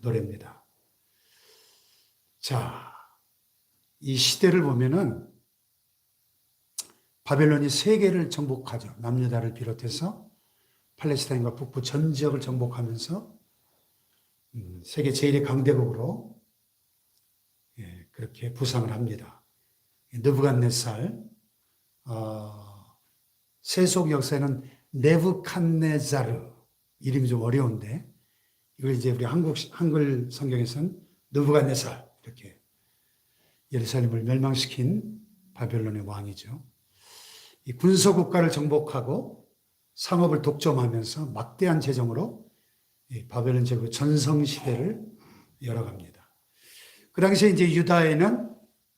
노래입니다. 자, 이 시대를 보면은 바벨론이 세계를 정복하죠. 남유다를 비롯해서 팔레스타인과 북부 전 지역을 정복하면서 세계 제1의 강대국으로 그렇게 부상을 합니다. 느부갓네살, 세속 역사에는 네부칸네자르, 이름이 좀 어려운데 이걸 이제 우리 한글 성경에서는 느부갓네살, 이렇게 예루살렘을 멸망시킨 바벨론의 왕이죠. 이 군소국가를 정복하고 상업을 독점하면서 막대한 재정으로 바벨론 제국 전성시대를 열어갑니다. 그 당시에 이제 유다에는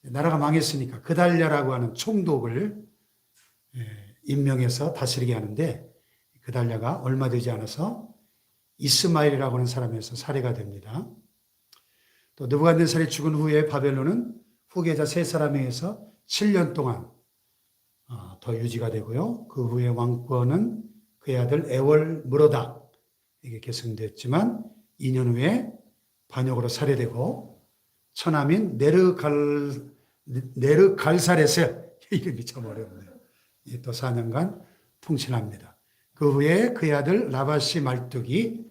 나라가 망했으니까 그달랴라고 하는 총독을 임명해서 다스리게 하는데 그달랴가 얼마 되지 않아서 이스마엘이라고 하는 사람에서 살해가 됩니다. 또 느부갓네살이 죽은 후에 바벨론은 후계자 세 사람에 의해서 7년 동안 더 유지가 되고요. 그 후에 왕권은 그의 아들 에월 무로닥에게 계승됐지만 2년 후에 반역으로 살해되고 처남인 네르갈사레스, 이름이 참 어렵네요. 또 4년간 통치합니다. 그 후에 그의 아들 라바시 말뚝이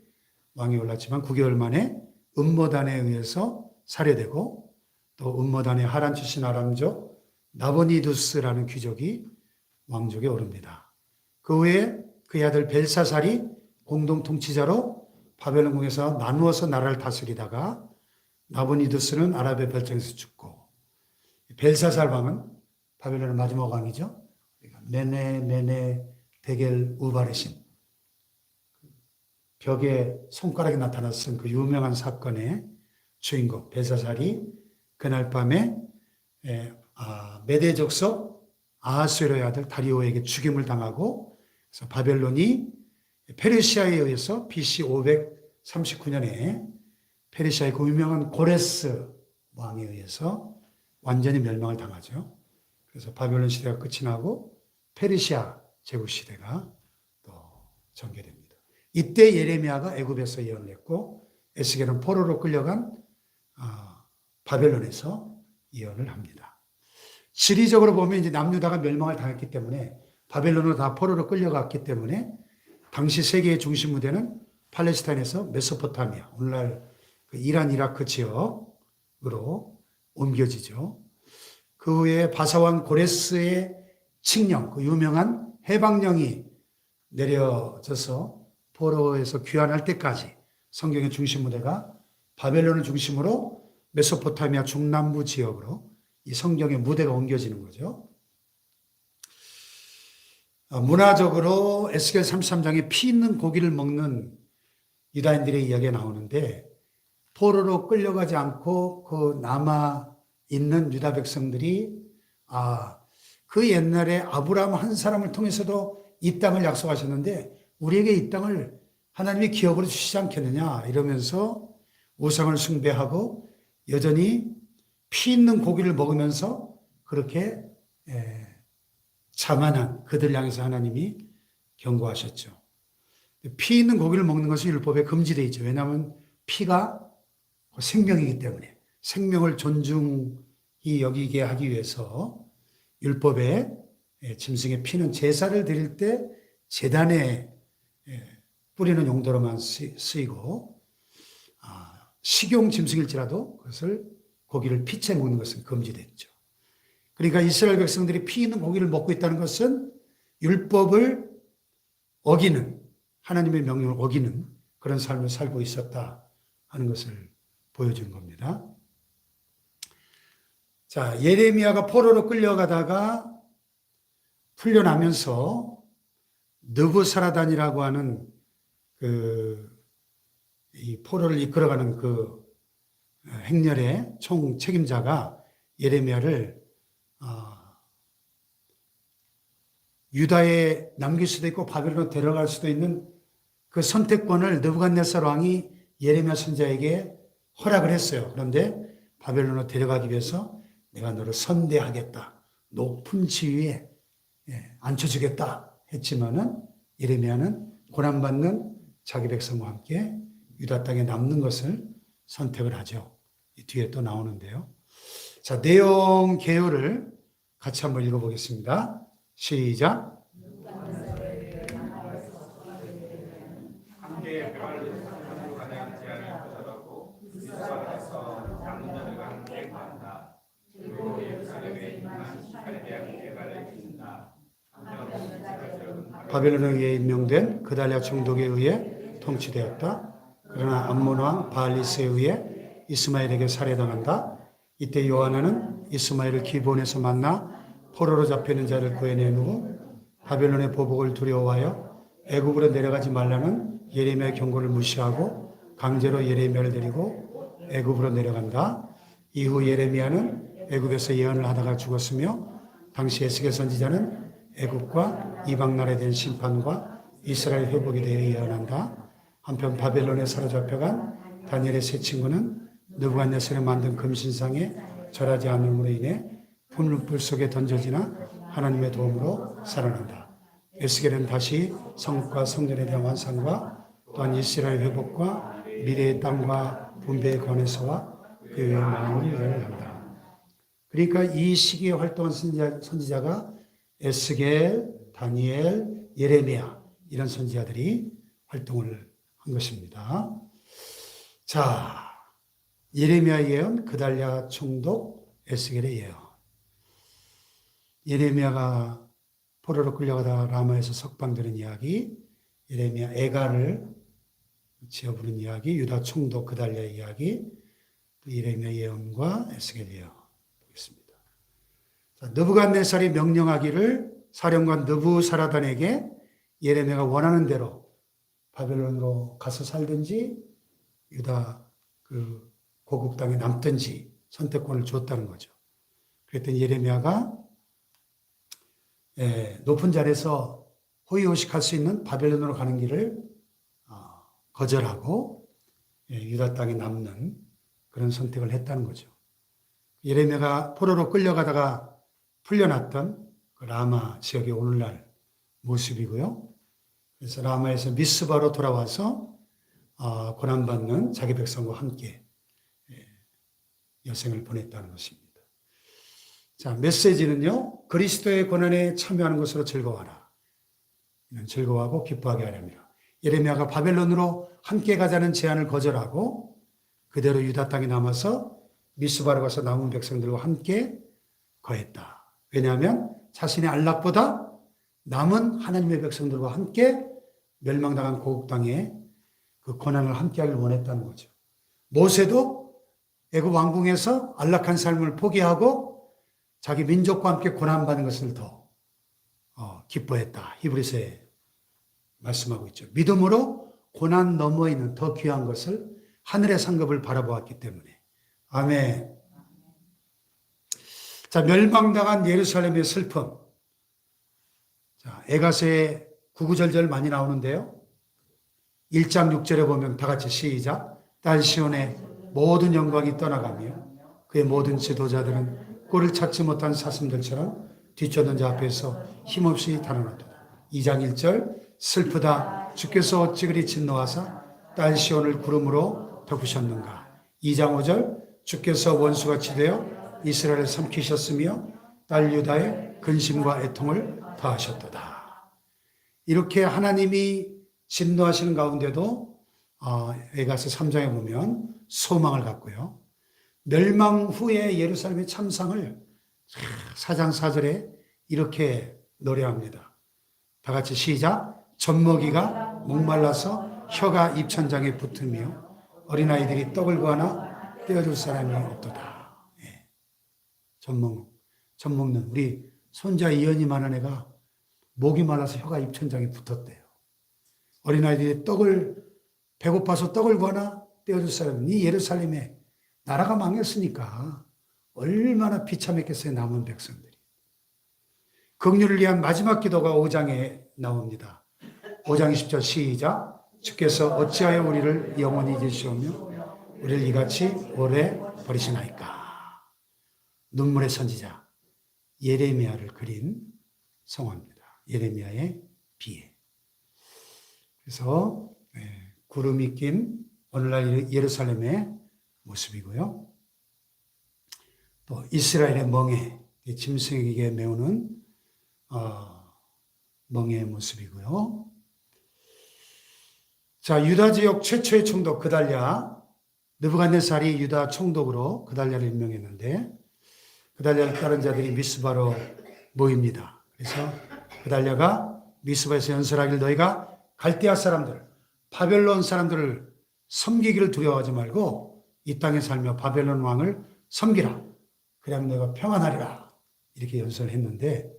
왕이 올랐지만 9개월 만에 음모단에 의해서 살해되고 또 음모단의 하란 출신 아람족 나보니두스라는 귀족이 왕족에 오릅니다. 그 후에 그의 아들 벨사살이 공동 통치자로 바벨론궁에서 나누어서 나라를 다스리다가 나보니두스는 아랍의 별정에서 죽고 벨사살 왕은 바벨론의 마지막 왕이죠. 메네 데겔 우바르신, 벽에 손가락이 나타났던 그 유명한 사건의 주인공 벨사살이 그날 밤에 메대 족속 아하수에로의 아들 다리오에게 죽임을 당하고 그래서 바벨론이 페르시아에 의해서 BC 539년에 페르시아의 그 유명한 고레스 왕에 의해서 완전히 멸망을 당하죠. 그래서 바벨론 시대가 끝이 나고 페르시아 제국 시대가 또 전개됩니다. 이때 예레미야가 애굽에서 예언을 했고 에스겔은 포로로 끌려간 바벨론에서 예언을 합니다. 지리적으로 보면 이제 남유다가 멸망을 당했기 때문에 바벨론으로 다 포로로 끌려갔기 때문에 당시 세계의 중심 무대는 팔레스타인에서 메소포타미아, 오늘날 그 이란, 이라크 지역으로 옮겨지죠. 그 후에 바사왕 고레스의 칙령, 그 유명한 해방령이 내려져서 포로에서 귀환할 때까지 성경의 중심 무대가 바벨론을 중심으로 메소포타미아 중남부 지역으로 이 성경의 무대가 옮겨지는 거죠. 문화적으로 에스겔 33장에 피 있는 고기를 먹는 유다인들의 이야기가 나오는데 포로로 끌려가지 않고 그 남아있는 유다 백성들이 그 옛날에 아브라함 한 사람을 통해서도 이 땅을 약속하셨는데 우리에게 이 땅을 하나님이 기업으로 주시지 않겠느냐 이러면서 우상을 숭배하고 여전히 피 있는 고기를 먹으면서 그렇게 자만한 그들 향해서 하나님이 경고하셨죠. 피 있는 고기를 먹는 것은 율법에 금지되어 있죠. 왜냐하면 피가 생명이기 때문에 생명을 존중히 여기게 하기 위해서 율법에 짐승의 피는 제사를 드릴 때 제단에 뿌리는 용도로만 쓰이고 식용 짐승일지라도 그것을 고기를 피채 먹는 것은 금지됐죠. 그러니까 이스라엘 백성들이 피 있는 고기를 먹고 있다는 것은 율법을 어기는, 하나님의 명령을 어기는 그런 삶을 살고 있었다 하는 것을 보여준 겁니다. 자, 예레미야가 포로로 끌려가다가 풀려나면서 느부사라단이라고 하는 이 포로를 이끌어가는 그 행렬의 총 책임자가 예레미야를 유다에 남길 수도 있고 바벨론으로 데려갈 수도 있는 그 선택권을 느부갓네살 왕이 예레미야 선지자에게 허락을 했어요. 그런데 바벨론으로 데려가기 위해서 내가 너를 선대하겠다, 높은 지위에 앉혀주겠다 했지만은 예레미야는 고난받는 자기 백성과 함께 유다 땅에 남는 것을 선택을 하죠. 이 뒤에 또 나오는데요. 자, 내용 개요를 같이 한번 읽어보겠습니다. 시작. 바벨론에 의해 임명된 그달랴 총독에 의해 통치되었다. 그러나 암몬 왕 바알리스에 의해 이스마엘에게 살해당한다. 이때 요하나는 이스마엘을 기브온에서 만나 포로로 잡혀있는 자를 구해낸 후 바벨론의 보복을 두려워하여 애굽으로 내려가지 말라는 예레미야의 경고를 무시하고 강제로 예레미야를 데리고 애굽으로 내려간다. 이후 예레미야는 애굽에서 예언을 하다가 죽었으며 당시 에스겔 선지자는 애굽과 이방 나라에 대한 심판과 이스라엘 회복에 대해 예언한다. 한편 바벨론에 사로잡혀간 다니엘의 세 친구는 느부갓네살이 만든 금신상에 절하지 않음으로 인해 풀무불 속에 던져지나 하나님의 도움으로 살아난다. 에스겔은 다시 성읍과 성전에 대한 완성과 또한 이스라엘 회복과 미래의 땅과 분배에 관해서와 그 마음을 예언한다. 그러니까 이 시기에 활동한 선지자가 에스겔, 다니엘, 예레미야 이런 선지자들이 활동을 한 것입니다. 자, 예레미야 예언, 그달랴 총독, 에스겔의 예언. 예레미야가 포로로 끌려가다 라마에서 석방되는 이야기, 예레미야 애가를 지어 부른 이야기, 유다 총독 그달랴의 이야기, 또 예레미야 예언과 에스겔 예언 보겠습니다. 자, 느부갓네살이 명령하기를 사령관 느부사라단에게 예레미야가 원하는 대로 바벨론으로 가서 살든지 유다 그 고국 땅에 남든지 선택권을 줬다는 거죠. 그랬더니 예레미야가 높은 자리에서 호의호식할 수 있는 바벨론으로 가는 길을 거절하고 유다 땅에 남는 그런 선택을 했다는 거죠. 예레미야가 포로로 끌려가다가 풀려났던 그 라마 지역의 오늘날 모습이고요. 그래서 라마에서 미스바로 돌아와서 고난받는 자기 백성과 함께 여생을 보냈다는 것입니다. 자, 메시지는요, 그리스도의 고난에 참여하는 것으로 즐거워하라. 즐거워하고 기뻐하게 하렵니다. 예레미야가 바벨론으로 함께 가자는 제안을 거절하고 그대로 유다 땅에 남아서 미스바로 가서 남은 백성들과 함께 거했다. 왜냐하면 자신의 안락보다 남은 하나님의 백성들과 함께 멸망당한 고국 땅에 그 고난을 함께하길 원했다는 거죠. 모세도 애굽 왕궁에서 안락한 삶을 포기하고 자기 민족과 함께 고난받는 것을 더 기뻐했다. 히브리서에 말씀하고 있죠. 믿음으로 고난 너머에 있는 더 귀한 것을 하늘의 상급을 바라보았기 때문에. 아멘. 자, 멸망당한 예루살렘의 슬픔. 자, 에가서에 구구절절 많이 나오는데요. 1장 6절에 보면 다 같이 시작. 딸 시온의 모든 영광이 떠나가며 그의 모든 지도자들은 꼴을 찾지 못한 사슴들처럼 뒤쫓는 자 앞에서 힘없이 달아나도다. 2장 1절 슬프다 주께서 어찌 그리 진노하사 딸 시온을 구름으로 덮으셨는가. 2장 5절 주께서 원수같이 되어 이스라엘을 삼키셨으며 딸 유다의 근심과 애통을 더하셨도다. 이렇게 하나님이 진노하시는 가운데도 에가서 3장에 보면 소망을 갖고요. 멸망 후에 예루살렘의 참상을 4장 4절에 이렇게 노래합니다. 다 같이 시작. 젖먹이가 목말라서 혀가 입천장에 붙으며 어린아이들이 떡을 구하나 떼어줄 사람이 없도다. 예. 젖 먹는 우리 손자 이현이만한 애가 목이 말라서 혀가 입천장에 붙었대요. 어린아이들이 배고파서 떡을 구하나 떼어줄 사람이 이 예루살렘에 나라가 망했으니까 얼마나 비참했겠어요. 남은 백성들이. 긍휼을 위한 마지막 기도가 5장에 나옵니다. 5장 20절 시작. 주께서 어찌하여 우리를 영원히 잊으시오며 우리를 이같이 오래 버리시나이까. 눈물의 선지자 예레미야를 그린 성화입니다. 예레미야의 비애. 그래서 구름이 낀 오늘날 예루살렘에 모습이고요. 또 이스라엘의 멍에, 짐승에게 메우는 멍에의 모습이고요. 자, 유다 지역 최초의 총독 그달랴, 느부갓네살이 유다 총독으로 그달랴를 임명했는데 그달랴를 따른 자들이 미스바로 모입니다. 그래서 그달랴가 미스바에서 연설하기를 너희가 갈대아 사람들, 바벨론 사람들을 섬기기를 두려워하지 말고 이 땅에 살며 바벨론 왕을 섬기라. 그러면 너희가 평안하리라. 이렇게 연설을 했는데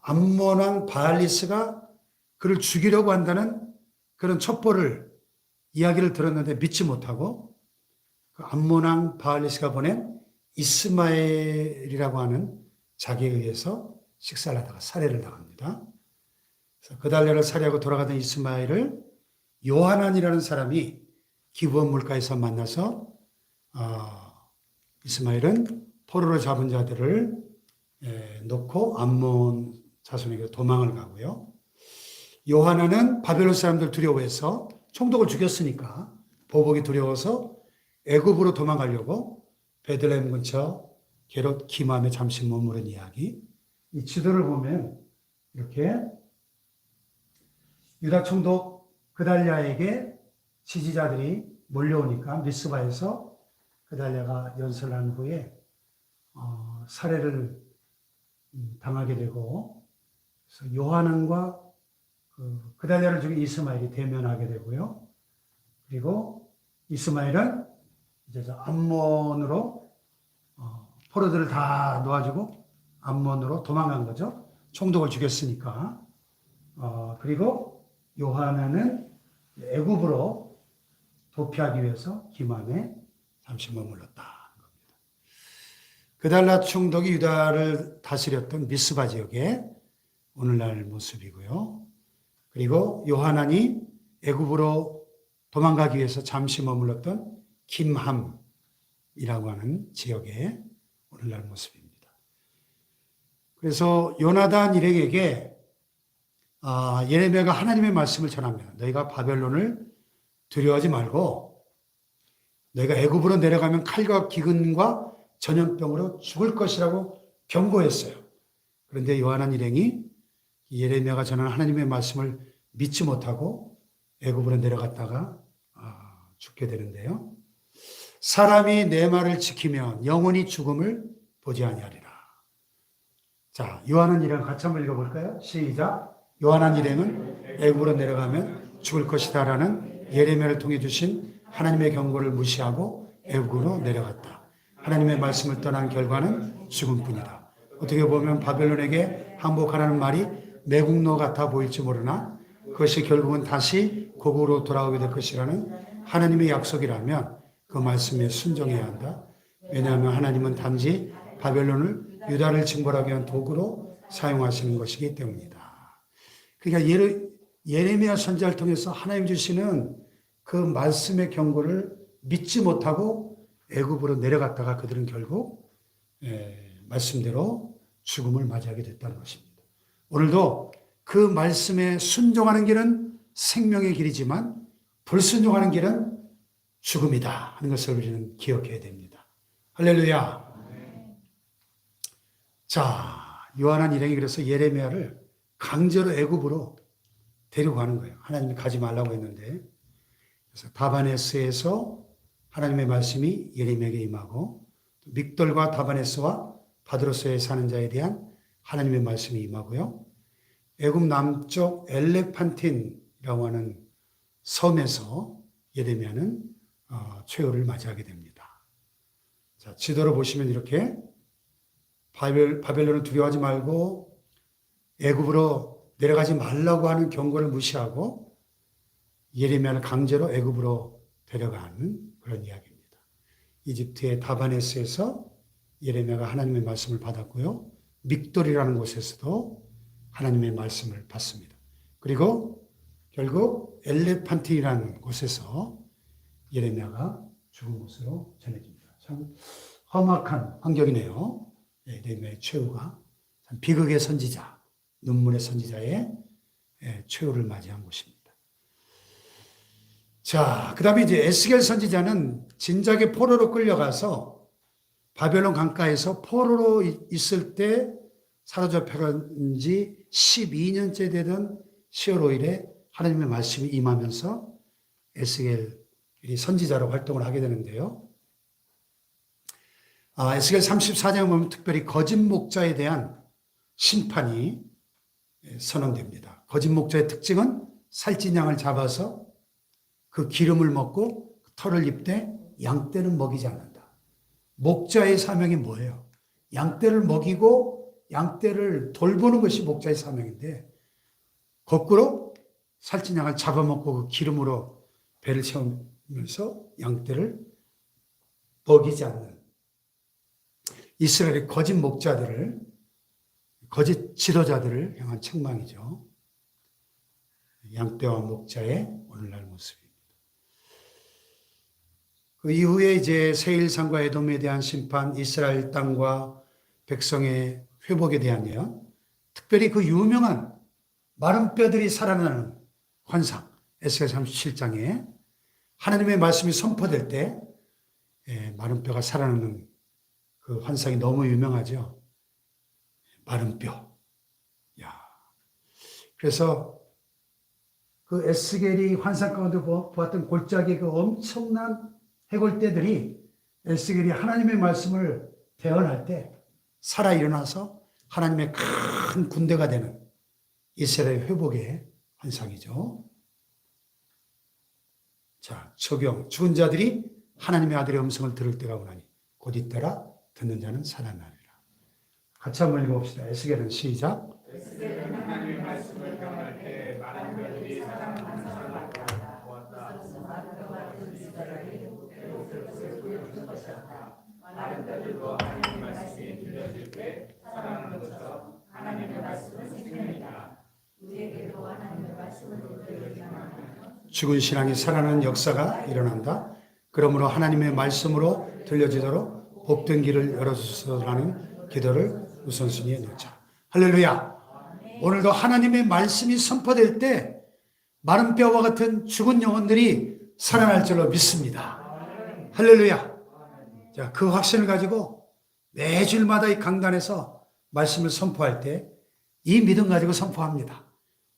암몬 왕 바알리스가 그를 죽이려고 한다는 그런 첩보를 이야기를 들었는데 믿지 못하고 그 암몬 왕 바알리스가 보낸 이스마엘이라고 하는 자기에 의해서 식사를 하다가 살해를 당합니다. 그래서 그달랴를 살해하고 돌아가던 이스마엘을 요하난이라는 사람이 기브온 물가에서 만나서 이스마엘은 포로로 잡은 자들을 놓고 암몬 자손에게 도망을 가고요. 요하난은 바벨론 사람들 두려워해서 총독을 죽였으니까 보복이 두려워서 애굽으로 도망가려고 베들레헴 근처 게롯 기맘에 잠시 머무른 이야기. 이 지도를 보면 이렇게 유다 총독 그달랴에게 지지자들이 몰려오니까 미스바에서 그달랴가 연설한 후에 살해를 당하게 되고 그래서 요하난과 그달랴를 죽인 이스마엘이 대면하게 되고요. 그리고 이스마엘은 이제 암몬으로 포로들을 다 놓아주고 암몬으로 도망간 거죠. 총독을 죽였으니까. 그리고 요하난은 애굽으로 도피하기 위해서 기맘에 잠시 머물렀다. 그달랴 총독이 유다를 다스렸던 미스바 지역의 오늘날 모습이고요. 그리고 요하난이 애굽으로 도망가기 위해서 잠시 머물렀던 김함이라고 하는 지역의 오늘날 모습입니다. 그래서 요나단 일행에게 예레미야가 하나님의 말씀을 전합니다. 너희가 바벨론을 두려워하지 말고 너희가 애굽으로 내려가면 칼과 기근과 전염병으로 죽을 것이라고 경고했어요. 그런데 요한한 일행이 예레미야가 전하는 하나님의 말씀을 믿지 못하고 애굽으로 내려갔다가 죽게 되는데요. 사람이 내 말을 지키면 영원히 죽음을 보지 아니하리라. 자, 요한한 일행 같이 한번 읽어볼까요? 시작. 요한한 일행은 애굽으로 내려가면 죽을 것이다라는 예레미야를 통해 주신 하나님의 경고를 무시하고 애굽으로 내려갔다. 하나님의 말씀을 떠난 결과는 죽음뿐이다. 어떻게 보면 바벨론에게 항복하라는 말이 매국노 같아 보일지 모르나 그것이 결국은 다시 고국으로 돌아오게 될 것이라는 하나님의 약속이라면 그 말씀에 순종해야 한다. 왜냐하면 하나님은 단지 바벨론을 유다를 징벌하기 위한 도구로 사용하시는 것이기 때문이다. 그러니까 예레미야 선지자를 통해서 하나님 주시는 그 말씀의 경고를 믿지 못하고 애굽으로 내려갔다가 그들은 결국 말씀대로 죽음을 맞이하게 됐다는 것입니다. 오늘도 그 말씀에 순종하는 길은 생명의 길이지만 불순종하는 길은 죽음이다 하는 것을 우리는 기억해야 됩니다. 할렐루야. 자, 요한한 일행이 그래서 예레미야를 강제로 애굽으로 데리고 가는 거예요. 하나님이 가지 말라고 했는데. 그래서 다바네스에서 하나님의 말씀이 예레미야에게 임하고 믹돌과 다바네스와 바드로스에 사는 자에 대한 하나님의 말씀이 임하고요. 애굽 남쪽 엘레판틴이라고 하는 섬에서 예레미야는 최후를 맞이하게 됩니다. 자, 지도를 보시면 이렇게 바벨론을 두려워하지 말고 애굽으로 내려가지 말라고 하는 경고를 무시하고 예레미야를 강제로 애굽으로 데려가는 그런 이야기입니다. 이집트의 다바네스에서 예레미야가 하나님의 말씀을 받았고요. 믹돌이라는 곳에서도 하나님의 말씀을 받습니다. 그리고 결국 엘레판틴이라는 곳에서 예레미야가 죽은 곳으로 전해집니다. 참 험악한 환경이네요. 예레미야의 최후가 참 비극의 선지자, 눈물의 선지자의 최후를 맞이한 곳입니다. 자, 그 다음에 이제 에스겔 선지자는 진작에 포로로 끌려가서 바벨론 강가에서 포로로 있을 때 사로잡혀간 지 12년째 되던 10월 5일에 하나님의 말씀이 임하면서 에스겔이 선지자로 활동을 하게 되는데요. 에스겔 34장에 보면 특별히 거짓 목자에 대한 심판이 선언됩니다. 거짓 목자의 특징은 살찐 양을 잡아서 그 기름을 먹고 털을 입되 양떼는 먹이지 않는다. 목자의 사명이 뭐예요? 양떼를 먹이고 양떼를 돌보는 것이 목자의 사명인데 거꾸로 살찐 양을 잡아먹고 그 기름으로 배를 채우면서 양떼를 먹이지 않는 이스라엘의 거짓 목자들을, 거짓 지도자들을 향한 책망이죠. 양떼와 목자의 오늘날 모습입니다. 그 이후에 이제 세일산과 에돔에 대한 심판, 이스라엘 땅과 백성의 회복에 대한 예언, 특별히 그 유명한 마른 뼈들이 살아나는 환상, 에스겔 37장에 하나님의 말씀이 선포될 때 마른 뼈가 살아나는 그 환상이 너무 유명하죠. 마른 뼈. 야. 그래서 그 에스겔이 환상 가운데 보았던 골짜기 그 엄청난 해골떼들이 에스겔이 하나님의 말씀을 대언할 때 살아 일어나서 하나님의 큰 군대가 되는 이스라엘 회복의 환상이죠. 자, 적용. 죽은 자들이 하나님의 아들의 음성을 들을 때가 오나니 곧 이때라 듣는 자는 살아나리라. 같이 한번 읽어봅시다. 에스겔은 시작. 에스겔은 하나님의 말씀을 경할 때 많은 별들이 사랑하는 사람을 보았다. 마른 뼈 같은 이스라엘이 옷을 보여준 것이었다. 마른 뼈들도 하나님의 말씀이 들려질 때 살아나는 것처럼 하나님의 말씀은 생명이다. 우리에게도 하나님의 말씀을 들려주면 죽은 신앙이 살아나는 역사가 일어난다. 그러므로 하나님의 말씀으로 들려지도록 복된 길을 열어주소서라는 기도를 우선순위에 놓자. 할렐루야. 오늘도 하나님의 말씀이 선포될 때 마른 뼈와 같은 죽은 영혼들이 살아날 줄로 믿습니다. 할렐루야. 자, 그 확신을 가지고 매주일마다 이 강단에서 말씀을 선포할 때 이 믿음 가지고 선포합니다.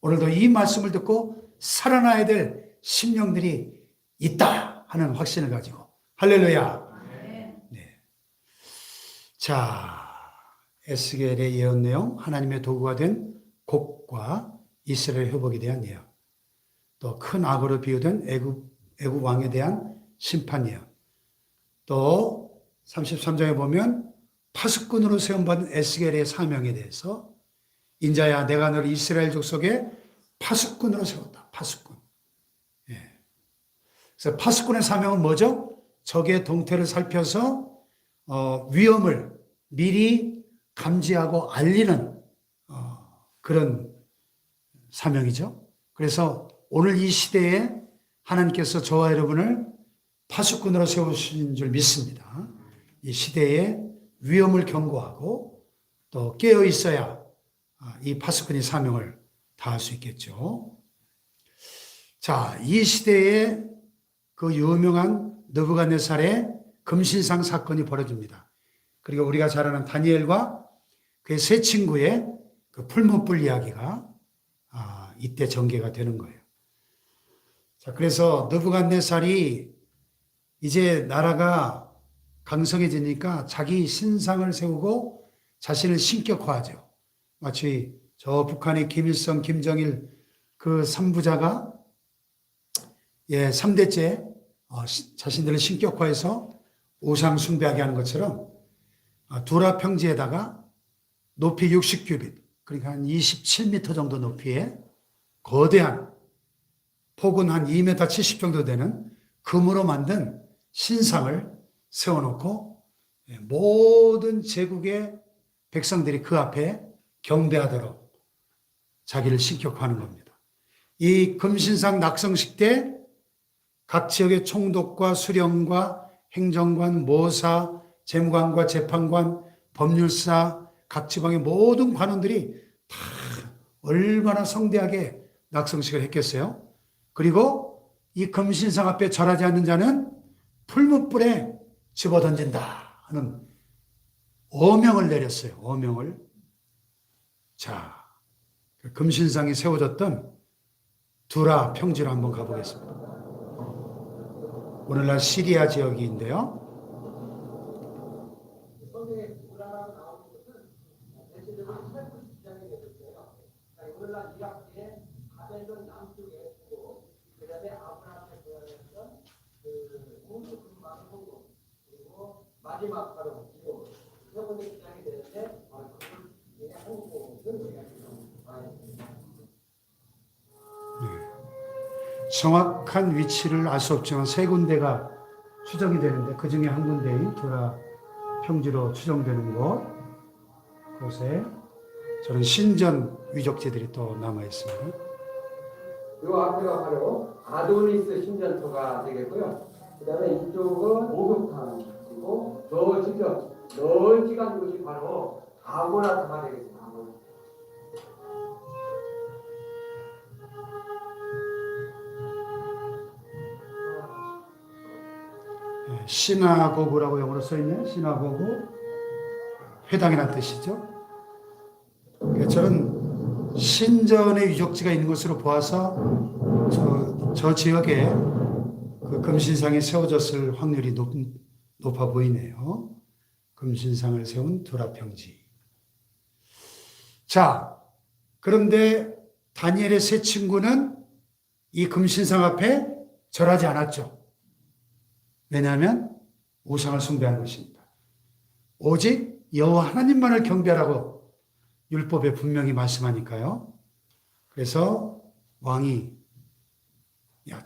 오늘도 이 말씀을 듣고 살아나야 될 심령들이 있다 하는 확신을 가지고. 할렐루야. 네. 자, 에스겔의 예언 내용, 하나님의 도구가 된 곡과 이스라엘 회복에 대한 예언, 또 큰 악으로 비유된 애굽 왕에 대한 심판 예언, 또 33장에 보면 파수꾼으로 세움받은 에스겔의 사명에 대해서 인자야 내가 너를 이스라엘 족속의 파수꾼으로 세웠다. 파수꾼. 예. 그래서 파수꾼의 사명은 뭐죠? 적의 동태를 살펴서 위험을 미리 감지하고 알리는 그런 사명이죠. 그래서 오늘 이 시대에 하나님께서 저와 여러분을 파수꾼으로 세우신 줄 믿습니다. 이 시대에 위험을 경고하고 또 깨어 있어야 이 파수꾼이 사명을 다할 수 있겠죠. 자, 이 시대에 그 유명한 느부갓네살의 금신상 사건이 벌어집니다. 그리고 우리가 잘 아는 다니엘과 그의 세 친구의 그 풀무불 이야기가 이때 전개가 되는 거예요. 자, 그래서 느부갓네살이 이제 나라가 강성해지니까 자기 신상을 세우고 자신을 신격화하죠. 마치 저 북한의 김일성, 김정일 그 3부자가 3대째 자신들을 신격화해서 우상 숭배하게 하는 것처럼 두라 평지에다가 높이 60규빗, 그러니까 한 27m 정도 높이의 거대한 폭은 한 2m 70 정도 되는 금으로 만든 신상을 세워놓고 모든 제국의 백성들이 그 앞에 경배하도록 자기를 신격화하는 겁니다. 이 금신상 낙성식 때 각 지역의 총독과 수령과 행정관, 모사, 재무관과 재판관, 법률사, 각 지방의 모든 관원들이 다 얼마나 성대하게 낙성식을 했겠어요? 그리고 이 금신상 앞에 절하지 않는 자는 풀무불에 집어던진다 하는 어명을 내렸어요. 어명을. 자, 그 금신상이 세워졌던 두라 평지로 한번 가보겠습니다. 오늘날 시리아 지역인데요. 마지막 바로 세 번째 시작이 되는데 그게 한국은 정확한 위치를 알 수 없지만 세 군데가 추정이 되는데 그 중에 한 군데인 두라 평지로 추정되는 곳에 저는 신전 위적지들이 또 남아 있습니다. 이 앞에가 바로 아도니스 신전터가 되겠고요. 그다음에 이쪽은 목욕탕 그리고 저 지금 널찍한 곳이 바로 아고라타가 되겠습니다. 시나고그라고 영어로 써있네요. 시나고그, 회당이라는 뜻이죠. 저는 신전의 유적지가 있는 것으로 보아서 저 지역에 그 금신상이 세워졌을 확률이 높아 보이네요. 금신상을 세운 두라평지. 자, 그런데 다니엘의 세 친구는 이 금신상 앞에 절하지 않았죠. 왜냐하면 우상을 숭배한 것입니다. 오직 여호와 하나님만을 경배하라고 율법에 분명히 말씀하니까요. 그래서 왕이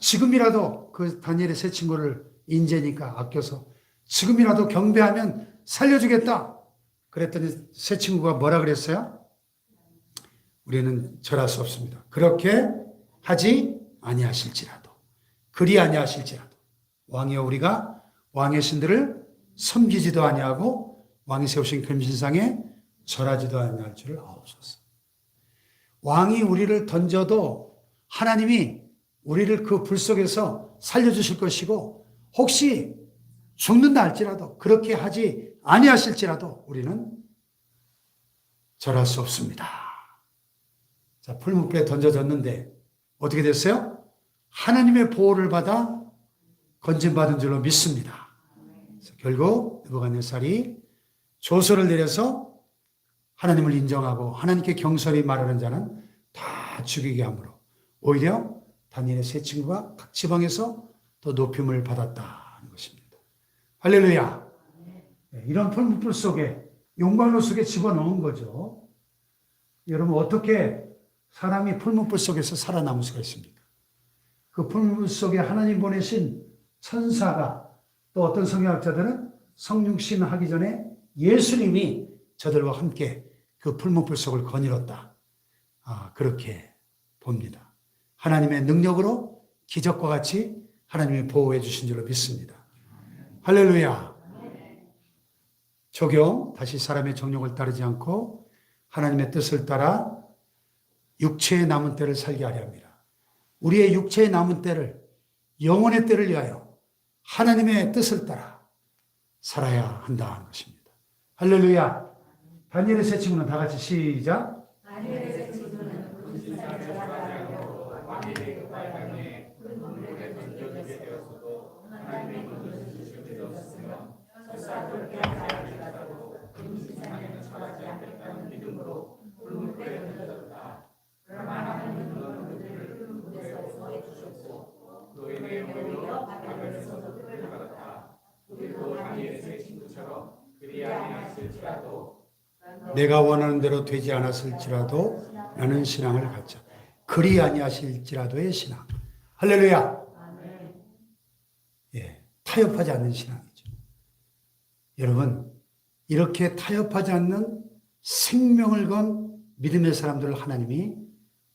지금이라도 그 다니엘의 세 친구를 인재니까 아껴서 지금이라도 경배하면 살려주겠다. 그랬더니 세 친구가 뭐라 그랬어요? 우리는 절할 수 없습니다. 그렇게 하지 아니하실지라도, 그리 아니하실지라도 왕이여 우리가 왕의 신들을 섬기지도 아니하고 왕이 세우신 금신상에 절하지도 아니할 줄을 아옵소서. 왕이 우리를 던져도 하나님이 우리를 그 불 속에서 살려주실 것이고 혹시 죽는다 할지라도 그렇게 하지 아니하실지라도 우리는 절할 수 없습니다. 자, 풀무불에 던져졌는데 어떻게 됐어요? 하나님의 보호를 받아 건진받은 줄로 믿습니다. 결국 느부갓네살이 조서를 내려서 하나님을 인정하고 하나님께 경솔히 말하는 자는 다 죽이게 함으로 오히려 다니엘의 세 친구가 각 지방에서 더 높임을 받았다는 것입니다. 할렐루야. 이런 풀무불 속에 용광로 속에 집어넣은 거죠. 여러분 어떻게 사람이 풀무불 속에서 살아남을 수가 있습니까? 그 풀무불 속에 하나님 보내신 천사가 또 어떤 성경학자들은 성육신 하기 전에 예수님이 저들과 함께 그 풀무불 속을 거닐었다. 그렇게 봅니다. 하나님의 능력으로 기적과 같이 하나님이 보호해 주신 줄로 믿습니다. 할렐루야. 적용, 다시 사람의 정욕을 따르지 않고 하나님의 뜻을 따라 육체의 남은 때를 살게 하려 합니다. 우리의 육체의 남은 때를, 영혼의 때를 위하여 하나님의 뜻을 따라 살아야 한다는 것입니다. 할렐루야. 다니엘의 세 친구는 다 같이 시작. 다니엘의 세 친구는 금신상을 절하하여 왕의 급발 당에 큰 물에 던져지게 되었어도 하나님의 눈을 주시게 되었으며 설사 그렇게 하지 아니하더라도 금신상에는 절하지 않겠다는 믿음으로 풀무불에 던져졌다. 그러나 하나님은 그들을 큰 물에서 구원해 주셨고 너희의 오히려 바벨에서도 특별히 받았다. 우리도 다니엘의 세 친구처럼 그리 아니하실지라도 내가 원하는 대로 되지 않았을지라도 나는 신앙을 갖자. 그리 아니하실지라도의 신앙. 할렐루야. 예, 타협하지 않는 신앙이죠. 여러분, 이렇게 타협하지 않는 생명을 건 믿음의 사람들을 하나님이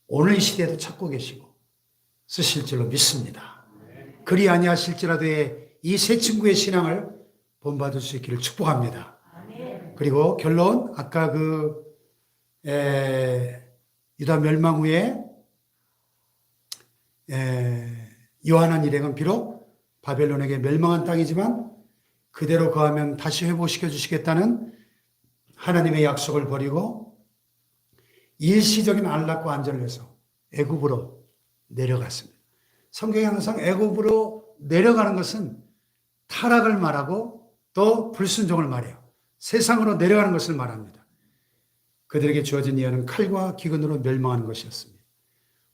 오늘 시대에도 찾고 계시고 쓰실 줄로 믿습니다. 그리 아니하실지라도의 이 세 친구의 신앙을 본받을 수 있기를 축복합니다. 그리고 결론, 아까 유다 멸망 후에 요한한 일행은 비록 바벨론에게 멸망한 땅이지만 그대로 거하면 다시 회복시켜 주시겠다는 하나님의 약속을 버리고 일시적인 안락과 안전을 위해서 애굽으로 내려갔습니다. 성경에 항상 애굽으로 내려가는 것은 타락을 말하고 또 불순종을 말해요. 세상으로 내려가는 것을 말합니다. 그들에게 주어진 예언은 칼과 기근으로 멸망하는 것이었습니다.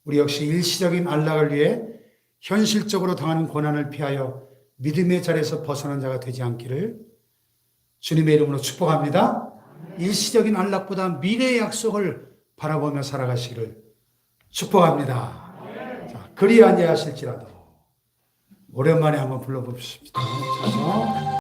우리 역시 일시적인 안락을 위해 현실적으로 당하는 고난을 피하여 믿음의 자리에서 벗어난 자가 되지 않기를 주님의 이름으로 축복합니다. 일시적인 안락보다 미래의 약속을 바라보며 살아가시기를 축복합니다. 자, 그리 아니하실지라도 오랜만에 한번 불러봅시다.